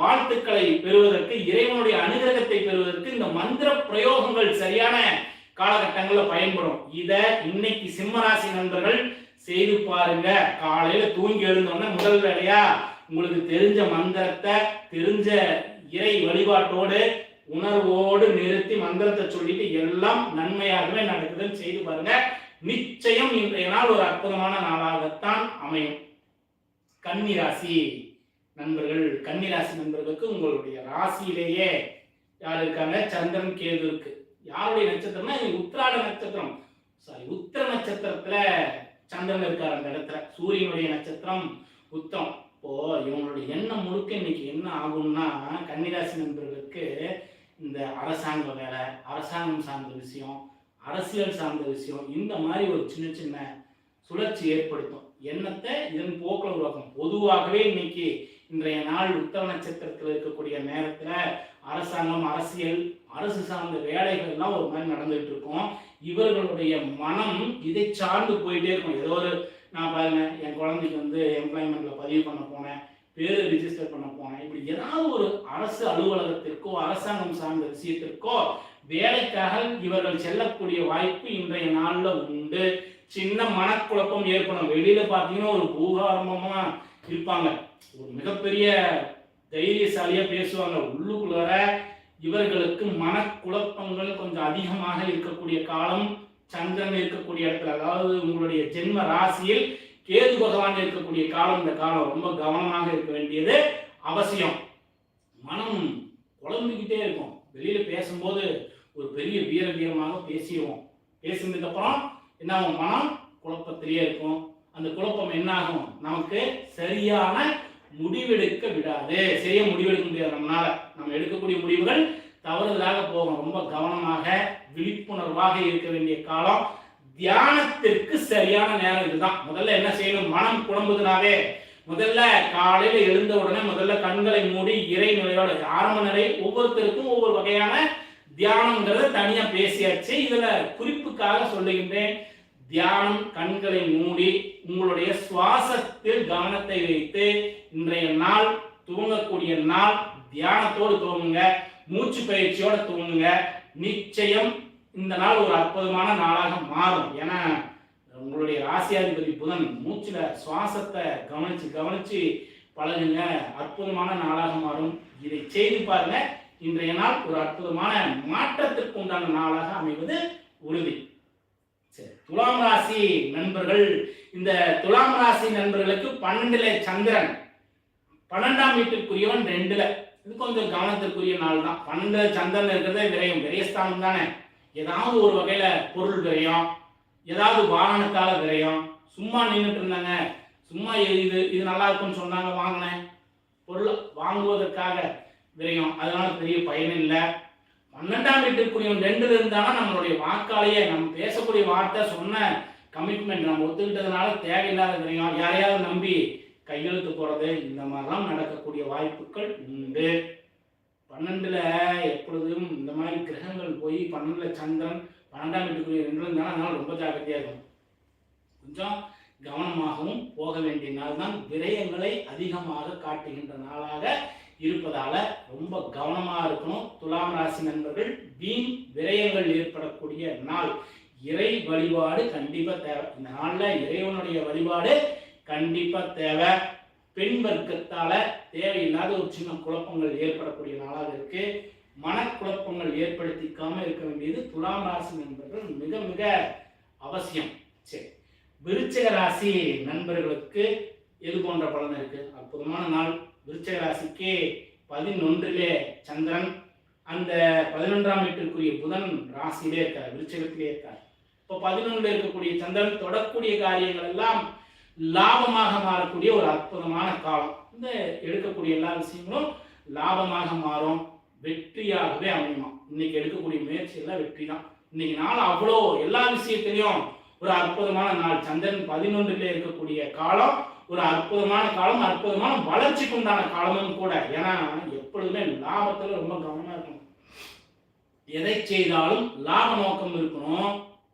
வாழ்த்துக்களை பெறுவதற்கு, இறைவனுடைய அனுகிரகத்தை பெறுவதற்கு இந்த மந்திர பிரயோகங்கள் சரியான காலகட்டங்களில் பயன்படும். இத இன்னைக்கு சிம்மராசி நண்பர்கள் செய்து பாருங்க. காலையில தூங்கி எழுந்தோன்னா முதல் வேலையா உங்களுக்கு தெரிஞ்ச மந்திரத்தை தெரிஞ்ச இறை வழிபாட்டோடு உணர்வோடு நிறுத்தி மந்திரத்தை சொல்லிட்டு எல்லாம் நன்மையாகவே நடக்குதுன்னு செய்து பாருங்க. நிச்சயம் இன்றைய நாள் ஒரு அற்புதமான நாளாகத்தான் அமையும். கன்னிராசி நண்பர்கள், கன்னிராசி நண்பர்களுக்கு உங்களுடைய ராசியிலேயே யார் இருக்காங்க? சந்திரன் கேது இருக்கு. யாருடைய நட்சத்திரம்னா உத்திராட நட்சத்திரம், உத்திர நட்சத்திரத்துல சந்திரன் இருக்கார். அந்த இடத்துல சூரியனுடைய நட்சத்திரம் உத்தம். இப்போ இவங்களுடைய எண்ணம் முழுக்க இன்னைக்கு என்ன ஆகும்னா, கன்னிராசி நண்பர்களுக்கு இந்த அரசாங்க வேலை, அரசாங்கம் சார்ந்த விஷயம், அரசியல் சார்ந்த விஷயம், இந்த மாதிரி ஒரு சின்ன சின்ன சுழற்சி ஏற்படுத்தும். எண்ணத்தை இதன் போக்கில் உருவாக்கும். பொதுவாகவே இன்னைக்கு இன்றைய நாள் உத்தர நட்சத்திரத்தில் இருக்கக்கூடிய நேரத்துல அரசாங்கம், அரசியல், அரசு சார்ந்த வேலைகள் எல்லாம் ஒரு மாதிரி நடந்துகிட்டு இருக்கும். இவர்களுடைய மனம் இதை சார்ந்து போயிட்டே இருக்கும். ஏதோ ஒரு, நான் பாருங்க என் குழந்தைக்கு வந்து எம்ப்ளாய்மெண்ட்ல பதிவு பண்ண போனேன், பேரு ரிஜிஸ்டர் பண்ண போனேன், இப்படி ஏதாவது ஒரு அரசு அலுவலகத்திற்கோ அரசாங்கம் சார்ந்த விஷயத்திற்கோ வேலைக்காக இவர்கள் செல்லக்கூடிய வாய்ப்பு இன்றைய நாள்ல உண்டு. சின்ன மனக்குழப்பம் ஏற்படும். வெளியில பாத்தீங்கன்னா ஒரு பூகாரமா இருப்பாங்க, ஒரு மிகப்பெரிய தைரியசாலியா பேசுவாங்க. உள்ளுக்குள்ள இவர்களுக்கு மனக்குழப்பங்கள் கொஞ்சம் அதிகமாக இருக்கக்கூடிய காலம் சந்திரன் இருக்கக்கூடிய இடத்துல, அதாவது உங்களுடைய ஜென்ம ராசியில் கேது பகவான் இருக்கக்கூடிய காலம். இந்த காலம் ரொம்ப கவனமாக இருக்க வேண்டியது அவசியம். மனம் குழம்பிக்கிட்டே இருக்கும். வெளியில பேசும்போது ஒரு பெரிய வீரமாக பேசிடுவோம். பேசினதுக்கு அப்புறம் என்ன ஆகும்? மனம் குழப்பத்திலேயே இருக்கும். அந்த குழப்பம் என்ன ஆகும்? நமக்கு சரியான முடிவெடுக்க விடாது. சரியா முடிவெடுக்க முடியாது. நம்ம எடுக்கக்கூடிய முடிவுகள் தவறுதலாக போகும். ரொம்ப கவனமாக விழிப்புணர்வாக இருக்க வேண்டிய காலம். தியானத்திற்கு சரியான நேரம் இதுதான். முதல்ல என்ன செய்யணும்? மனம் குழம்புதுனாவே முதல்ல காலையில எழுந்த உடனே முதல்ல கண்களை மூடி இறை நிலையோட, ஆரம்ப நிலை ஒவ்வொருத்தருக்கும் ஒவ்வொரு வகையான தியானம்ங்கிறத தனியா பேசியாச்சு. இதுல குறிப்புக்காக சொல்லுகின்றேன். தியானம், கண்களை மூடி உங்களுடைய சுவாசத்தில் கவனத்தை வைத்து இன்றைய நாள் தூங்கக்கூடிய நாள் தியானத்தோடு தூங்குங்க, மூச்சு பயிற்சியோட தூங்குங்க. நிச்சயம் இந்த நாள் ஒரு அற்புதமான நாளாக மாறும். ஏன்னா உங்களுடைய ராசியாதிபதி புதன். மூச்சுல சுவாசத்தை கவனிச்சு பழகுங்க. அற்புதமான நாளாக மாறும். இதை செய்து பாருங்க. இன்றைய நாள் ஒரு அற்புதமான மாற்றத்திற்கு உண்டான நாளாக அமைவது உறுதி. சரி, துலாம் ராசி நண்பர்கள். இந்த துலாம் ராசி நண்பர்களுக்கு 12ல சந்திரன், 12ஆம் வீட்டிற்குரியவன் 2ல. இது கொஞ்சம் கவனத்திற்குரிய நாள் தான். 12ல சந்திரன் இருக்கிறதே விரயம், விரயஸ்தானம் தானே. ஏதாவது ஒரு வகையில பொருள் விரயம், ஏதாவது வாகனத்தால விரயம். சும்மா நின்றுட்டு இருந்தாங்க, சும்மா இது நல்லா இருக்குன்னு சொன்னாங்க, வாங்கினேன், பொருள் வாங்குவதற்காக விரயம், அதனால பெரிய பயன் இல்லை. 12ஆம் வீட்டிற்குரியவன் 2ல இருந்தானா நம்மளுடைய வாக்காலேயே நம்ம பேசக்கூடிய வார்த்தை, சொன்ன கமிட்மெண்ட் நம்ம ஒத்துக்கிட்டதுனால தேவையில்லாத விரயம், யாரையாவது நம்பி கையெழுத்து போறது, இந்த மாதிரிலாம் நடக்கக்கூடிய வாய்ப்புகள் உண்டு. 12ல எப்பொழுதும் இந்த மாதிரி கிரகங்கள் போய் 12ல சந்திரன் 12ஆம் வீட்டுக்குரிய 2 இருந்தாலும் அதனால ரொம்ப ஜாக்கிரதையா இருக்கும். கொஞ்சம் கவனமாகவும் போக வேண்டிய நாள் தான். விரயங்களை அதிகமாக காட்டுகின்ற நாளாக இருப்பதால ரொம்ப கவனமா இருக்கணும். துலாம் ராசி நண்பர்கள், வீண் விரயங்கள் ஏற்படக்கூடிய நாள். இறை வழிபாடு கண்டிப்பா தேவை. இந்த நாள்ல இறைவனுடைய வழிபாடு கண்டிப்பா தேவை. பெண் வர்க்கத்தால தேவையில்லாத ஒரு சின்ன குழப்பங்கள் ஏற்படக்கூடிய நாளாக இருக்கு. மனக்குழப்பங்கள் ஏற்படுத்திக்காம இருக்க வேண்டியது துலாம் ராசி நண்பர்கள் மிக மிக அவசியம். சரி, விருச்சிக ராசி நண்பர்களுக்கு எது போன்ற பலன் இருக்கு? அற்புதமான நாள். விருச்சிக ராசிக்கு 11 சந்திரன், அந்த 11ஆம் வீட்டிற்குரிய புதன் ராசியிலே இருக்கார், விருச்சிகத்திலே இருக்கார். இப்போ 11 இருக்கக்கூடிய சந்திரன் தொடக்கூடிய காரியங்கள் எல்லாம் லாபமாக மாறக்கூடிய ஒரு அற்புதமான காலம். இந்த எடுக்கக்கூடிய எல்லா விஷயங்களும் லாபமாக மாறும், வெற்றியாகவே அமையுமா. இன்னைக்கு எடுக்கக்கூடிய முயற்சி எல்லாம் வெற்றி தான். இன்னைக்கு நாள் அவ்வளோ எல்லா விஷயத்திலையும் ஒரு அற்புதமான நாள். சந்திரன் 11 இருக்கக்கூடிய காலம் ஒரு அற்புதமான காலம், அற்புதமான வளர்ச்சிக்கு உண்டான காலமும் கூட. ஏன்னா எப்பொழுதுமே லாபத்துல ரொம்ப கவனமா இருக்கணும். எதை செய்தாலும் லாப நோக்கம் இருக்கணும்.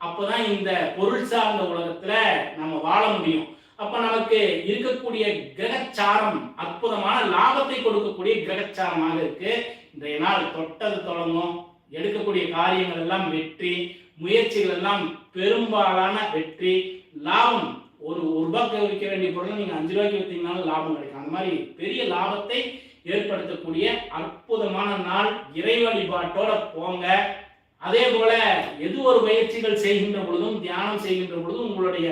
அப்பதான் இந்த பொருள் சார்ந்த உலகத்துல நம்ம வாழ முடியும். அப்ப நமக்கு இருக்கக்கூடிய கிரகச்சாரம் அற்புதமான லாபத்தை கொடுக்கக்கூடிய கிரகச்சாரமாக இருக்கு. இன்றைய நாள் தொட்டது தொடங்கும். எடுக்கக்கூடிய காரியங்கள் எல்லாம் வெற்றி, முயற்சிகள் எல்லாம் பெரும்பாலான வெற்றி, லாபம். ஒரு ரூபாய்க்கு விற்க வேண்டிய பொருள் நீங்க 5 ரூபாய்க்கு விற்றீங்கனாலும் லாபம் கிடைக்கும். அந்த மாதிரி பெரிய லாபத்தை ஏற்படுத்தக்கூடிய அற்புதமான நாள். இறை வழிபாட்டோட போங்க. அதே போல எது ஒரு பயிற்சிகள் செய்கின்ற பொழுதும், தியானம் செய்கின்ற பொழுதும் உங்களுடைய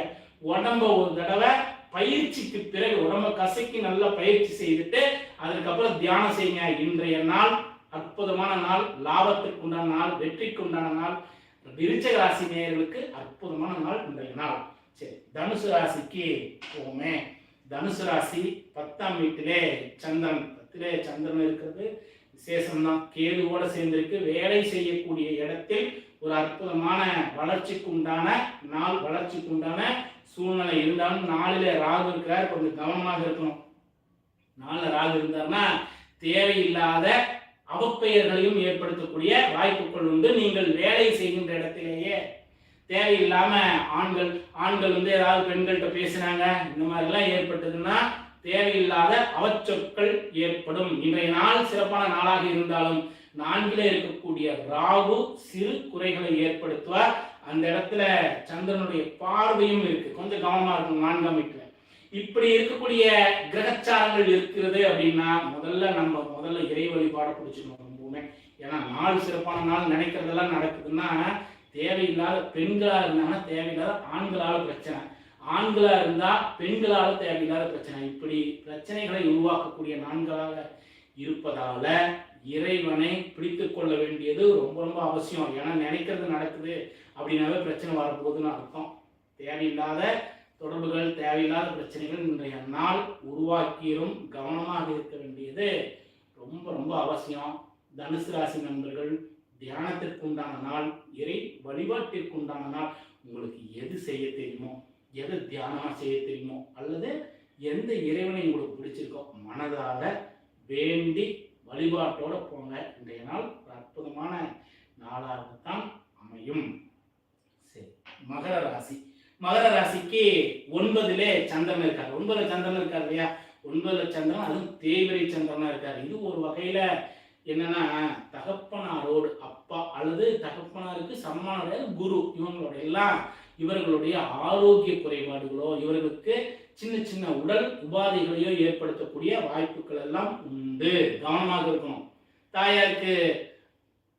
உடம்ப ஒரு தடவை பயிற்சிக்கு பிறகு உடம்ப கசக்கி நல்லா பயிற்சி செய்துட்டு அதுக்கப்புறம் தியானம் செய்யுங்க. இன்றைய நாள் அற்புதமான நாள், லாபத்துக்கு உண்டான நாள், வெற்றிக்கு உண்டான நாள். விருச்சிக ராசி நேயர்களுக்கு அற்புதமான நாள் இன்றைய நாள். சரி, தனுசு ராசிக்கு போமே. தனுசு ராசி 10ஆம் வீட்டிலே சந்திரன், 10லே சந்திரன் இருக்கிறது விசேஷம்தான். கேதுவோட சேர்ந்திருக்கு. வேலை செய்யக்கூடிய இடத்தில் ஒரு அற்புதமான வளர்ச்சிக்கு உண்டான நாள், வளர்ச்சிக்கு உண்டான சூழ்நிலை இருந்தாலும் 4லே ராகு இருக்கிறார், கொஞ்சம் கவனமாக இருக்கணும். 4ல் ராகு இருந்தார்னா தேவையில்லாத அவப்பெயர்களையும் ஏற்படுத்தக்கூடிய வாய்ப்புகள் உண்டு. நீங்கள் வேலை செய்கின்ற இடத்திலேயே தேவையில்லாம ஆண்கள் ஏதாவது பெண்கள்கிட்ட பேசுனாங்க, இந்த மாதிரிலாம் ஏற்பட்டதுன்னா தேவையில்லாத அவச்சொற்கள் ஏற்படும். இன்றைய நாள் சிறப்பான நாளாக இருந்தாலும் 4லே இருக்கக்கூடிய ராகு சிறு குறைகளை ஏற்படுத்துவார். அந்த இடத்துல சந்திரனுடைய பார்வையும் இருக்கு, கொஞ்சம் கவனமா இருக்கும் 4ஆம் வீட்டுல. இப்படி இருக்கக்கூடிய கிரகச்சாரங்கள் இருக்கிறது அப்படின்னா முதல்ல இறை வழிபாட பிடிச்சிக்கணும் ரொம்பவுமே. ஏன்னா நாள் சிறப்பான நாள் நினைக்கிறதெல்லாம் நடக்குதுன்னா தேவையில்லாத பெண்களா இருந்தாங்கன்னா தேவையில்லாத ஆண்களால பிரச்சனை, ஆண்களா இருந்தா பெண்களால தேவையில்லாத பிரச்சனை, இப்படி பிரச்சனைகளை உருவாக்கக்கூடிய நான்களாக இருப்பதால இறைவனை பிடித்து கொள்ள வேண்டியது ரொம்ப ரொம்ப அவசியம். ஏன்னா நினைக்கிறது நடக்குது அப்படின்னாவே பிரச்சனை வரப்போகுதுன்னு அர்த்தம். தேவையில்லாத தொடர்புகள், தேவையில்லாத பிரச்சனைகள் இன்றைய நாள் உருவாக்கியும் கவனமாக இருக்க வேண்டியது ரொம்ப ரொம்ப அவசியம். தனுசு ராசி நண்பர்கள், தியானத்திற்கு உண்டான நாள், இறை வழிபாட்டிற்கு உண்டான நாள். உங்களுக்கு எது செய்ய தெரியுமோ, எது தியானமாக செய்ய தெரியுமோ, அல்லது எந்த இறைவனை உங்களுக்கு பிடிச்சிருக்கோ மனதார வேண்டி வழிபாட்டோட போங்க. இன்றைய நாள் ஒரு அற்புதமான நாளாகத்தான் அமையும். சரி, மகர ராசி. மகர ராசிக்கு 9லே சந்திரன் இருக்காரு. 9ல சந்திரன் இருக்காரு இல்லையா? 9ல சந்திரன், அதுவும் தேய்பிரை சந்திரனா இருக்காரு. இது ஒரு வகையில என்னன்னா தகப்பனாரோடு, அப்பா அல்லது தகப்பனாருக்கு சமமான குரு, இவர்களுடைய ஆரோக்கிய குறைபாடுகளோ, இவர்களுக்கு சின்ன சின்ன உடல் உபாதைகளையோ ஏற்படுத்தக்கூடிய வாய்ப்புகள் எல்லாம் உண்டு. கவனமாக இருக்கணும்.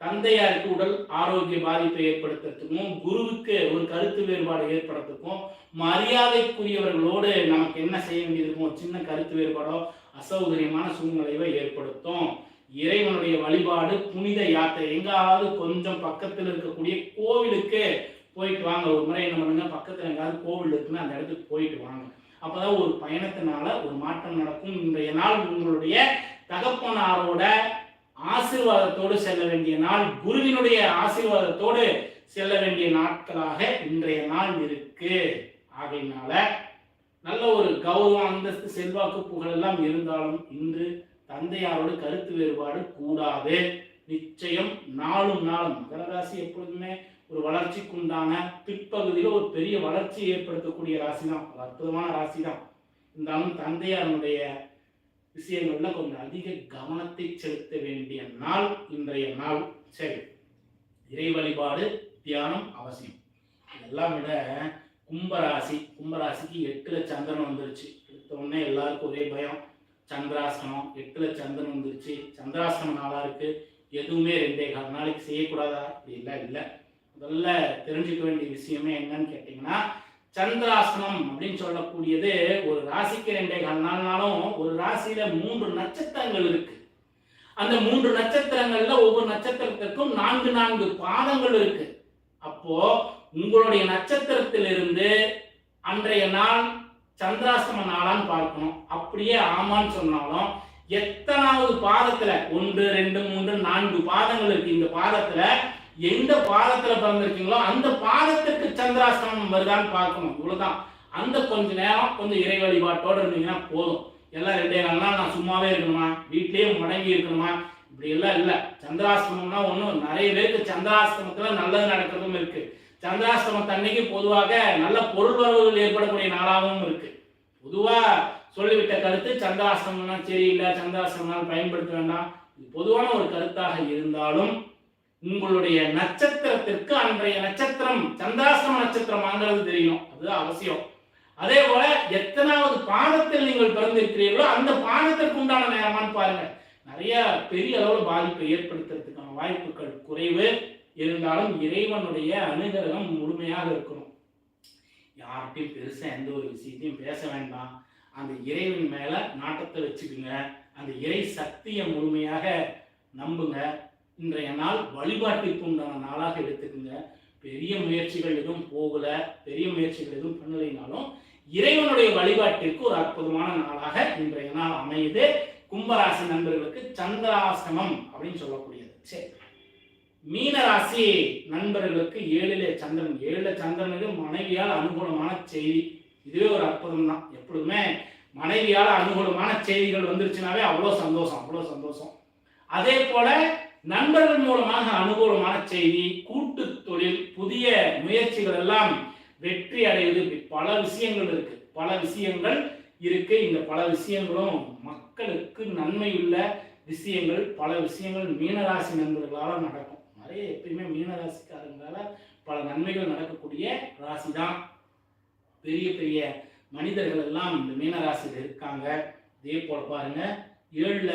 தந்தையாருக்கு உடல் ஆரோக்கிய பாதிப்பை ஏற்படுத்துறதுக்கும், குருவுக்கு ஒரு கருத்து வேறுபாடு ஏற்படுறதுக்கும், மரியாதைக்குரியவர்களோடு நமக்கு என்ன செய்ய வேண்டியிருக்கும், சின்ன கருத்து வேறுபாடோ அசௌகரியமான சூழ்நிலையோ ஏற்படுத்தும். இறைவனுடைய வழிபாடு, புனித யாத்திரை, எங்காவது கொஞ்சம் பக்கத்தில் இருக்கக்கூடிய கோவிலுக்கு போயிட்டு வாங்க. ஒரு முறை என்ன பண்ணுங்க, பக்கத்தில் எங்காவது கோவில் இருக்குன்னு அந்த இடத்துக்கு போயிட்டு வாங்க. அப்பதான் ஒரு பயணத்தினால ஒரு மாற்றம் நடக்கும். இன்றைய நாள் உங்களுடைய தகப்பனாரோட ஆசீர்வாதத்தோடு செல்ல வேண்டிய நாள், குருவினுடைய ஆசீர்வாதத்தோடு செல்ல வேண்டிய நாட்களாக இன்றைய நாள் இருக்கு. ஆகையினால நல்ல ஒரு கௌரவம், அந்தஸ்து, செல்வாக்கு, புகழ் எல்லாம் இருந்தாலும் இன்று தந்தையாரோடு கருத்து வேறுபாடு கூடாது. நிச்சயம் நாளும் மகர ராசி எப்பொழுதுமே ஒரு வளர்ச்சிக்கு உண்டான பிற்பகுதியில் ஒரு பெரிய வளர்ச்சி ஏற்படுத்தக்கூடிய ராசி தான், ஒரு அற்புதமான ராசி தான். இருந்தாலும் தந்தையாருடைய விஷயங்கள்ல கொஞ்சம் அதிக கவனத்தை செலுத்த வேண்டிய நாள் இன்றைய நாள். சரி, இறை வழிபாடு தியானம் அவசியம். இதெல்லாம் விட கும்பராசிக்கு 8ல சந்திரன் வந்துருச்சு. எடுத்த உடனே எல்லாருக்கும் ஒரே பயம், சந்திராசனம். 8ல சந்திரன் வந்துருச்சு, சந்திராசனம் நாளா இருக்கு, எதுவுமே 2.25 நாளைக்கு செய்யக்கூடாதா? அப்படி இல்லை. முதல்ல தெரிஞ்சுக்க வேண்டிய விஷயமே என்னன்னு கேட்டீங்கன்னா, சந்திராசனம் அப்படின்னு சொல்லக்கூடியது ஒரு ராசிக்கு 2.25 நாள்னாலும் ஒரு ராசியில 3 நட்சத்திரங்கள் இருக்கு. அந்த 3 நட்சத்திரங்கள்ல ஒவ்வொரு நட்சத்திரத்திற்கும் 4 பாதங்கள் இருக்கு. அப்போ உங்களுடைய நட்சத்திரத்திலிருந்து அன்றைய நாள் சந்திராஷ்டம நாளான்னு பார்க்கணும். அப்படியே ஆமான்னு சொன்னாலும் எத்தனாவது பாதத்துல 1 2 3 4 பாதங்கள் இருக்கு. இந்த பாதத்துல எந்த பாதத்துல பிறந்திருக்கீங்களோ அந்த பாதத்துக்கு சந்திராஷ்டமம் வருதான்னு பார்க்கணும். இவ்வளவுதான். அந்த கொஞ்ச நேரம் கொஞ்சம் இறை வழிபாட்டோட இருந்தீங்கன்னா போதும். எல்லாம் 2.25 நாள் நான் சும்மாவே இருக்கணுமா, வீட்லயே முடங்கி இருக்கணுமா, இப்படி எல்லாம் இல்லை. சந்திராஷ்டமம்னா ஒன்றும் நிறைய பேருக்கு சந்திராஷ்டமத்துல நல்லது நடக்கிறதும் இருக்கு. சந்திராஷ்டமத்தன்னைக்கு பொதுவாக நல்ல பொருள் வரவுகள் ஏற்படக்கூடிய நாளாகவும் இருக்கு. பொதுவா சொல்லிவிட்ட கருத்து சந்திராஷ்டமம்னா சரியில்லை, சந்திராஷ்டமனால் பயன்படுத்த வேண்டாம், இது பொதுவான ஒரு கருத்தாக இருந்தாலும் உங்களுடைய நட்சத்திரத்திற்கு அன்றைய நட்சத்திரம் சந்திராஷ்டம நட்சத்திரம் வாங்கிறது தெரியணும், அது அவசியம். அதே போல எத்தனாவது பாதத்தில் நீங்கள் பிறந்திருக்கிறீர்களோ அந்த பாதத்திற்கு உண்டான நேரமான்னு பாருங்க. நிறைய பெரிய அளவில் பாதிப்பை ஏற்படுத்துறதுக்கான வாய்ப்புகள் குறைவு. இருந்தாலும் இறைவனுடைய அனுகிரகம் முழுமையாக இருக்கணும். யார்கிட்டையும் பெருசா எந்த ஒரு விஷயத்தையும் பேச வேண்டாம். அந்த இறைவன் மேல நாட்டத்தை வச்சுக்குங்க. அந்த இறை சக்தியை முழுமையாக நம்புங்க. இன்றைய நாள் வழிபாட்டிற்கு உண்டான நாளாக எடுத்துக்குங்க. பெரிய முயற்சிகள் எதுவும் போகல, பெரிய முயற்சிகள் எதுவும் பண்ணலைனாலும் இறைவனுடைய வழிபாட்டிற்கு ஒரு அற்புதமான நாளாக இன்றைய நாள் அமையுது. கும்பராசி நண்பர்களுக்கு சந்திராஷ்டமம் அப்படின்னு சொல்லக்கூடியது. சரி, மீனராசி நண்பர்களுக்கு 7ல சந்திரன். 7ல சந்திரனுக்கு மனைவியால் அனுகூலமான செய்தி. இதுவே ஒரு அற்புதம் தான். எப்பொழுதுமே மனைவியால் அனுகூலமான செய்திகள் வந்துருச்சுனாவே அவ்வளோ சந்தோஷம். அதே போல நண்பர்கள் மூலமாக அனுகூலமான செய்தி, கூட்டு தொழில், புதிய முயற்சிகள் எல்லாம் வெற்றி அடைவது. பல விஷயங்கள் இருக்கு. இந்த பல விஷயங்களும் மக்களுக்கு நன்மையுள்ள விஷயங்கள். பல விஷயங்கள் மீனராசி நண்பர்களால் நடக்கும். நிறைய எப்பயுமே மீனராசிக்காரங்களால பல நன்மைகள் நடக்கக்கூடிய ராசி தான். பெரிய பெரிய மனிதர்கள் எல்லாம் இந்த மீனராசியில் இருக்காங்க. இதே போல பாருங்க, 7ல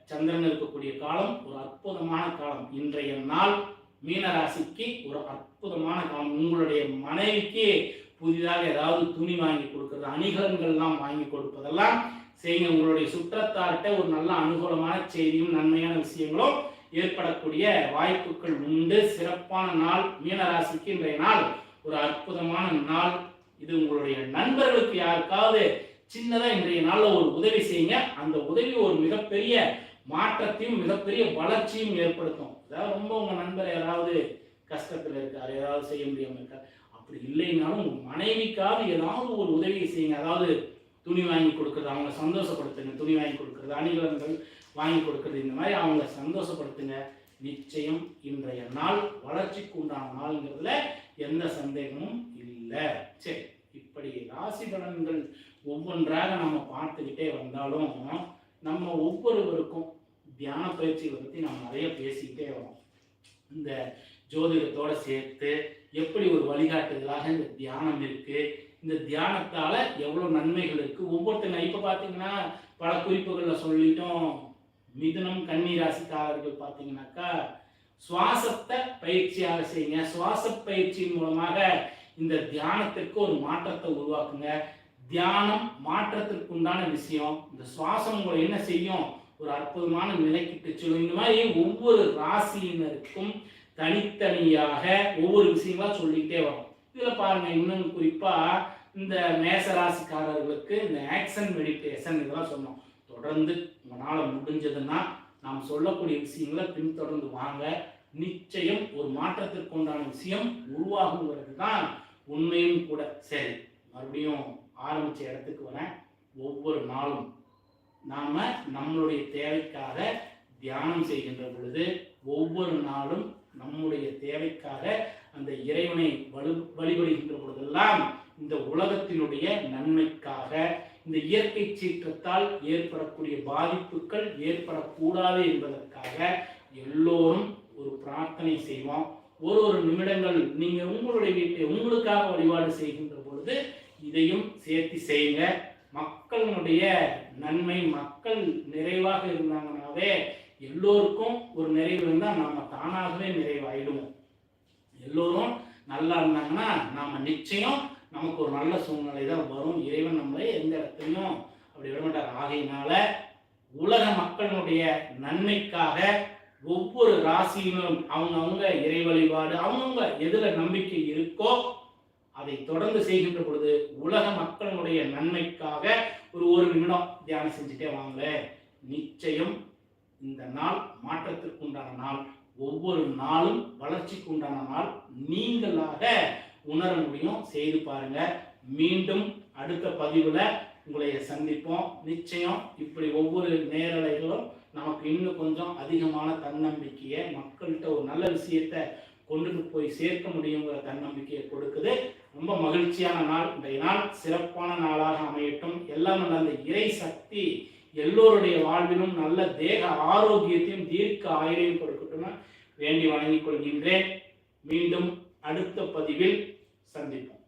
சந்திரன் இருக்கக்கூடிய காலம் ஒரு அற்புதமான காலம். இன்றைய நாள் மீனராசிக்கு ஒரு அற்புதமான காலம். உங்களுடைய மனைவிக்கு புதிதாக ஏதாவது துணி வாங்கி கொடுக்கறது, அணிகலன்கள்லாம் வாங்கி கொடுப்பதெல்லாம் செய்யுங்க. உங்களுடைய சுற்றத்தார்கிட்ட ஒரு நல்ல அனுகூலமான செய்தியும் நன்மையான விஷயங்களும் ஏற்படக்கூடிய வாய்ப்புகள் உண்டு. சிறப்பான நாள் மீனராசிக்கு. இன்றைய நாள் ஒரு அற்புதமான நாள். இது உங்களுடைய நண்பர்களுக்கு யாருக்காவது சின்னதா இன்றைய நாள்ல ஒரு உதவி செய்யுங்க. அந்த உதவி ஒரு மிகப்பெரிய மாற்றத்தையும் மிகப்பெரிய வளர்ச்சியும் ஏற்படுத்தும். அதாவது ரொம்ப உங்க நண்பர் யாராவது கஷ்டத்துல இருக்காரு, ஏதாவது செய்ய முடியாம இருக்காரு, அப்படி இல்லைனாலும் உங்க மனைவிக்காவது ஏதாவது ஒரு உதவியை செய்யுங்க. அதாவது துணி வாங்கி கொடுக்குறது, அவங்க சந்தோஷப்படுத்துங்க. துணி வாங்கி கொடுக்குறது, அணிகலன்கள் வாங்கி கொடுக்குறது, இந்த மாதிரி அவங்கள சந்தோஷப்படுத்துங்க. நிச்சயம் இன்றைய நாள் வளர்ச்சிக்கு உண்டான நாள்ங்கிறதுல எந்த சந்தேகமும் இல்லை. சரி, இப்படி ராசி பலன்கள் ஒவ்வொன்றாக நம்ம பார்த்துக்கிட்டே வந்தாலும் நம்ம ஒவ்வொருவருக்கும் தியான பயிற்சிகளை பற்றி நம்ம நிறைய பேசிக்கிட்டே வரோம். இந்த ஜோதிடத்தோட சேர்த்து எப்படி ஒரு வழிகாட்டுதலாக இந்த தியானம் இருக்கு, இந்த தியானத்தால எவ்வளவு நன்மைகள் இருக்கு ஒவ்வொருத்தங்க. இப்ப பாத்தீங்கன்னா பல குறிப்புகள்ல சொல்லிட்டோம். மிதுனம் கன்னி ராசிக்காரர்கள் பாத்தீங்கன்னாக்கா சுவாசத்தை பயிற்சியாக செய்யுங்க. சுவாச பயிற்சியின் மூலமாக இந்த தியானத்திற்கு ஒரு மாற்றத்தை உருவாக்குங்க. தியானம் மாற்றத்திற்கு உண்டான விஷயம். இந்த சுவாசம் உங்களை என்ன செய்யும், ஒரு அற்புதமான நிலைக்கு சொல்லும். இந்த மாதிரி ஒவ்வொரு ராசியினருக்கும் தனித்தனியாக ஒவ்வொரு விஷயங்களா சொல்லிக்கிட்டே வரும். இதுல பாருங்க, இன்னும் குறிப்பா இந்த மேசராசிக்காரர்களுக்கு இந்த ஆக்ஷன் மெடிடேஷன் இதெல்லாம் சொன்னோம். தொடர்ந்து உங்களால முடிஞ்சதுன்னா நாம் சொல்லக்கூடிய விஷயங்களை பின்தொடர்ந்து வாங்க. நிச்சயம் ஒரு மாற்றத்திற்கு உண்டான விஷயம் உருவாகுங்கிறது தான் உண்மையும் கூட. சரி, மறுபடியும் ஆரம்பிச்ச இடத்துக்கு வரேன். ஒவ்வொரு நாளும் நாம நம்மளுடைய தேவைக்காக தியானம் செய்கின்ற பொழுது ஒவ்வொரு நாளும் நம்முடைய தேவைக்காக அந்த இறைவனை வழிபடுகின்ற பொழுதெல்லாம் இந்த உலகத்தினுடைய நன்மைக்காக, இந்த இயற்கை சீற்றத்தால் ஏற்படக்கூடிய பாதிப்புகள் ஏற்படக்கூடாது என்பதற்காக எல்லோரும் ஒரு பிரார்த்தனை செய்வோம். ஒரு நிமிடங்கள் நீங்க உங்களுடைய வீட்டை உங்களுக்காக வழிபாடு செய்கின்ற பொழுது இதையும் சேர்த்து செய்யுங்க. மக்களுடைய நன்மை, மக்கள் நிறைவாக இருந்தாங்கன்னாவே எல்லோருக்கும் ஒரு நிறைவு இருந்தால் நாம தானாகவே நிறைவாயிடுவோம். எல்லோரும் நல்லா இருந்தாங்கன்னா நாம நிச்சயம் நமக்கு ஒரு நல்ல சூழ்நிலை தான் வரும். இறைவன் நம்மளை எந்த இடத்துலையும் அப்படி விடமாட்டார். ஆகையினால உலக மக்களுடைய நன்மைக்காக ஒவ்வொரு ராசியிலும் அவங்கவுங்க இறை வழிபாடு, அவங்கவுங்க எதுல நம்பிக்கை இருக்கோ அதை தொடர்ந்து செய்கின்ற பொழுது உலக மக்களுடைய நன்மைக்காக ஒரு நிமிடம் தியானம் செஞ்சுட்டே வாங்க. நிச்சயம் இந்த நாள் மாற்றத்திற்கு உண்டான நாள், ஒவ்வொரு நாளும் வளர்ச்சிக்கு உண்டான நாள் நீங்களாக உணர முடியும். செய்து பாருங்க. மீண்டும் அடுத்த பதிவுல உங்களை சந்திப்போம். நிச்சயம் இப்படி ஒவ்வொரு நேரலைகளும் நமக்கு இன்னும் கொஞ்சம் அதிகமான தன்னம்பிக்கையை, மக்கள்கிட்ட ஒரு நல்ல விஷயத்தை கொண்டுட்டு போய் சேர்க்க முடியுங்கிற தன்னம்பிக்கையை கொடுக்குது. ரொம்ப மகிழ்ச்சியான நாள். இன்றைய நாள் சிறப்பான நாளாக அமையட்டும். எல்லாம் அந்த இறை சக்தி எல்லோருடைய வாழ்விலும் நல்ல தேக ஆரோக்கியத்தையும் தீர்க்க ஆயுளையும் கொடுக்கட்டும்னு வேண்டி வணங்கிக் கொள்கின்றேன். மீண்டும் அடுத்த பதிவில் சந்திப்போம்.